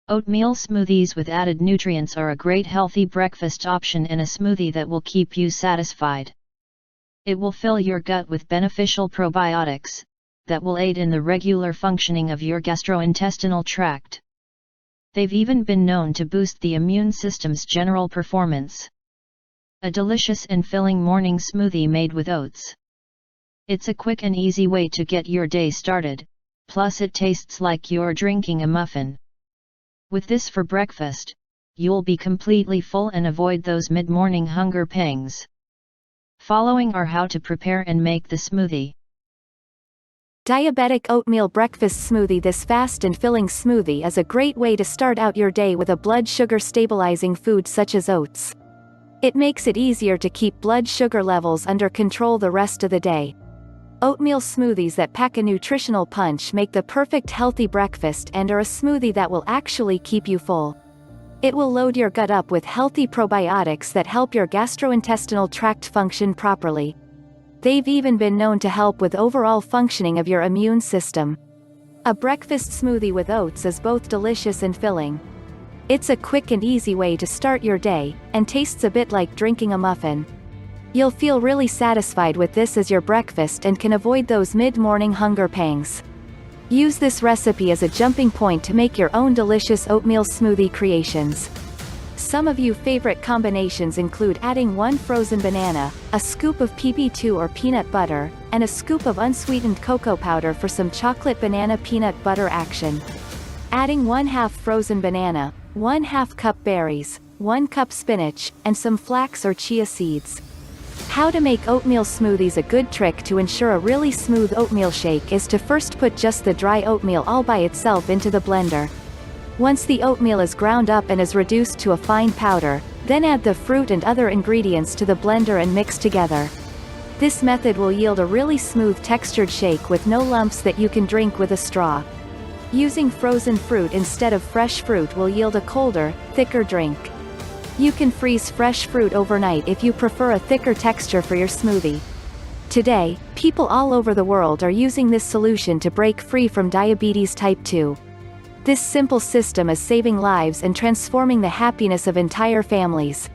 Oatmeal smoothies with added nutrients are a great healthy breakfast option in a smoothie that will keep you satisfied. It will fill your gut with beneficial probiotics that will aid in the regular functioning of your gastrointestinal tract. They've even been known to boost the immune system's general performance. A delicious and filling morning smoothie made with oats. It's a quick and easy way to get your day started, plus it tastes like you're drinking a muffin. With this for breakfast, you'll be completely full and avoid those mid-morning hunger pangs. Following are how to prepare and make the smoothie. Diabetic oatmeal breakfast smoothie. This fast and filling smoothie is a great way to start out your day with a blood sugar stabilizing food such as oats. It makes it easier to keep blood sugar levels under control the rest of the day. Oatmeal smoothies that pack a nutritional punch make the perfect healthy breakfast and are a smoothie that will actually keep you full. It will load your gut up with healthy probiotics that help your gastrointestinal tract function properly. They've even been known to help with overall functioning of your immune system. A breakfast smoothie with oats is both delicious and filling. It's a quick and easy way to start your day, and tastes a bit like drinking a muffin. You'll feel really satisfied with this as your breakfast and can avoid those mid-morning hunger pangs. Use this recipe as a jumping point to make your own delicious oatmeal smoothie creations. Some of your favorite combinations include adding 1 frozen banana, a scoop of PB2 or peanut butter, and a scoop of unsweetened cocoa powder for some chocolate banana peanut butter action. Adding 1/2 frozen banana, 1/2 cup berries, 1 cup spinach, and some flax or chia seeds. How to make oatmeal smoothies. A good trick to ensure a really smooth oatmeal shake is to first put just the dry oatmeal all by itself into the blender. Once the oatmeal is ground up and is reduced to a fine powder, then add the fruit and other ingredients to the blender and mix together. This method will yield a really smooth textured shake with no lumps that you can drink with a straw. Using frozen fruit instead of fresh fruit will yield a colder, thicker drink. You can freeze fresh fruit overnight if you prefer a thicker texture for your smoothie. Today, people all over the world are using this solution to break free from diabetes type 2. This simple system is saving lives and transforming the happiness of entire families.